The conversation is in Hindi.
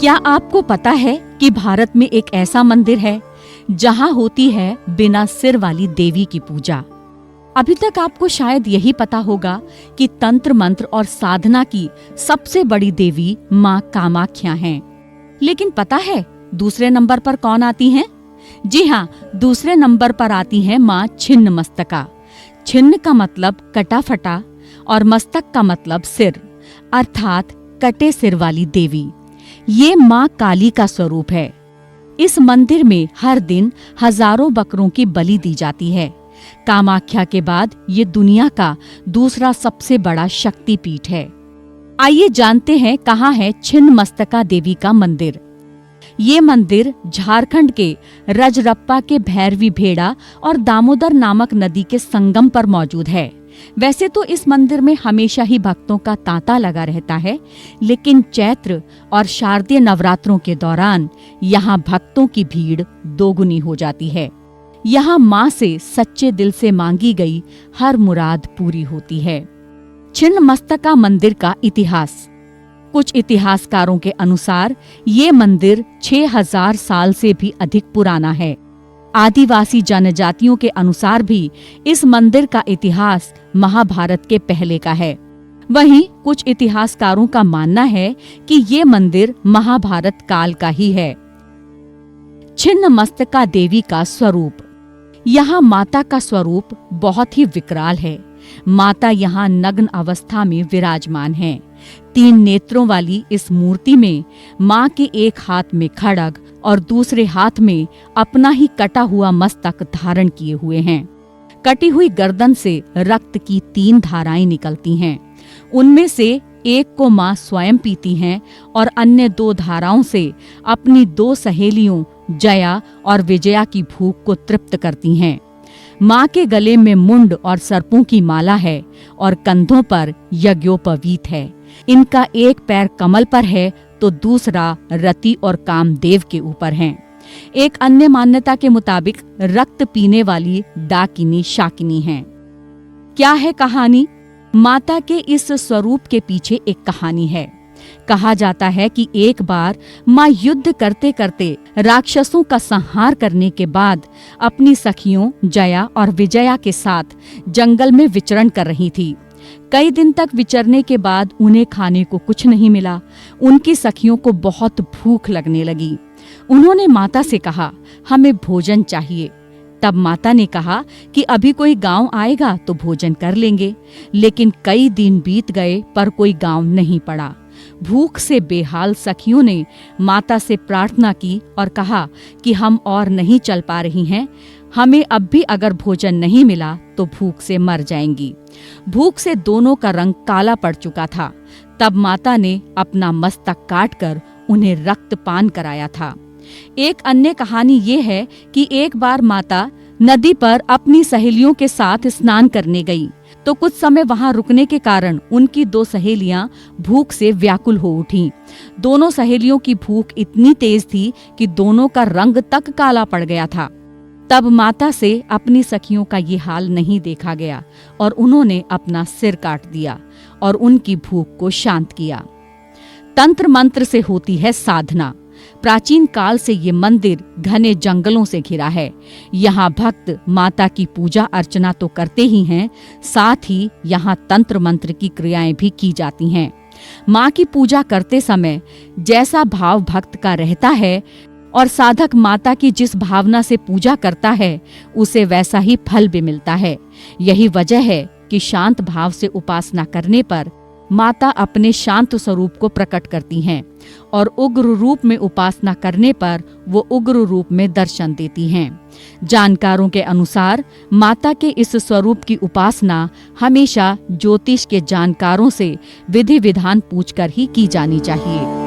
क्या आपको पता है कि भारत में एक ऐसा मंदिर है जहां होती है बिना सिर वाली देवी की पूजा। अभी तक आपको शायद यही पता होगा कि तंत्र मंत्र और साधना की सबसे बड़ी देवी माँ कामाख्या हैं। लेकिन पता है दूसरे नंबर पर कौन आती हैं? जी हाँ, दूसरे नंबर पर आती हैं माँ छिन्नमस्तका। छिन्न का मतलब कटा फटा और मस्तक का मतलब सिर, अर्थात कटे सिर वाली देवी। ये माँ काली का स्वरूप है। इस मंदिर में हर दिन हजारों बकरों की बलि दी जाती है। कामाख्या के बाद ये दुनिया का दूसरा सबसे बड़ा शक्तिपीठ है। आइए जानते हैं कहाँ है छिन्नमस्तका देवी का मंदिर। ये मंदिर झारखंड के रजरप्पा के भैरवी भेड़ा और दामोदर नामक नदी के संगम पर मौजूद है। वैसे तो इस मंदिर में हमेशा ही भक्तों का तांता लगा रहता है, लेकिन चैत्र और शारदीय नवरात्रों के दौरान यहाँ भक्तों की भीड़ दोगुनी हो जाती है। यहाँ माँ से सच्चे दिल से मांगी गई हर मुराद पूरी होती है। छिन्नमस्तका मंदिर का इतिहास। कुछ इतिहासकारों के अनुसार ये मंदिर 6000 साल से भी अधिक पुराना है। आदिवासी जनजातियों के अनुसार भी इस मंदिर का इतिहास महाभारत के पहले का है। वहीं कुछ इतिहासकारों का मानना है कि ये मंदिर महाभारत काल का ही है। छिन्नमस्तका देवी का स्वरूप। यहाँ माता का स्वरूप बहुत ही विकराल है। माता यहाँ नग्न अवस्था में विराजमान है। 3 नेत्रों वाली इस मूर्ति में माँ के एक हाथ में खड्ग और दूसरे हाथ में अपना ही कटा हुआ मस्तक धारण किए हुए हैं। कटी हुई गर्दन से रक्त की 3 धाराएं निकलती हैं। उनमें से एक को माँ स्वयं पीती हैं और अन्य 2 धाराओं से अपनी 2 सहेलियों जया और विजया की भूख को तृप्त करती हैं। माँ के गले में मुंड और सर्पों की माला है और कंधों पर यज्ञोपवीत है। इनका एक पैर कमल पर है तो दूसरा रति और कामदेव के ऊपर है। एक अन्य मान्यता के मुताबिक रक्त पीने वाली डाकिनी शाकिनी हैं। क्या है कहानी? माता के इस स्वरूप के पीछे एक कहानी है। कहा जाता है कि एक बार माँ युद्ध करते करते राक्षसों का संहार करने के बाद अपनी सखियों जया और विजया के साथ जंगल में विचरण कर रही थी। कई दिन तक विचरने के बाद उन्हें खाने को कुछ नहीं मिला। उनकी सखियों को बहुत भूख लगने लगी। उन्होंने माता से कहा, हमें भोजन चाहिए। तब माता ने कहा कि अभी कोई गांव आएगा तो भोजन कर लेंगे। लेकिन कई दिन बीत गए पर कोई गांव नहीं पड़ा। भूख से बेहाल सखियों ने माता से प्रार्थना की और कहा कि हम और नहीं चल पा रही हैं। हमें अब भी अगर भोजन नहीं मिला तो भूख से मर जाएंगी। भूख से दोनों का रंग काला पड़ चुका था। तब माता ने अपना मस्तक काटकर उन्हें रक्तपान कराया था। एक अन्य कहानी ये है कि एक बार माता नदी पर अपनी सहेलियों के साथ स्नान करने गई तो कुछ समय वहां रुकने के कारण उनकी 2 सहेलियां भूख से व्याकुल हो उठीं। दोनों सहेलियों की भूख इतनी तेज थी कि दोनों का रंग तक काला पड़ गया था। तब माता से अपनी सखियों का ये हाल नहीं देखा गया और उन्होंने अपना सिर काट दिया और उनकी भूख को शांत किया। तंत्र मंत्र से होती है साधना। प्राचीन काल से ये मंदिर घने जंगलों से घिरा है। यहाँ भक्त माता की पूजा अर्चना तो करते ही हैं, साथ ही यहाँ तंत्र मंत्र की क्रियाएं भी की जाती हैं। माँ की पूजा करते समय जैसा भाव भक्त का रहता है और साधक माता की जिस भावना से पूजा करता है उसे वैसा ही फल भी मिलता है। यही वजह है कि शांत भाव से उपासना करने पर माता अपने शांत स्वरूप को प्रकट करती हैं और उग्र रूप में उपासना करने पर वो उग्र रूप में दर्शन देती हैं। जानकारों के अनुसार माता के इस स्वरूप की उपासना हमेशा ज्योतिष के जानकारों से विधि विधान पूछकर ही की जानी चाहिए।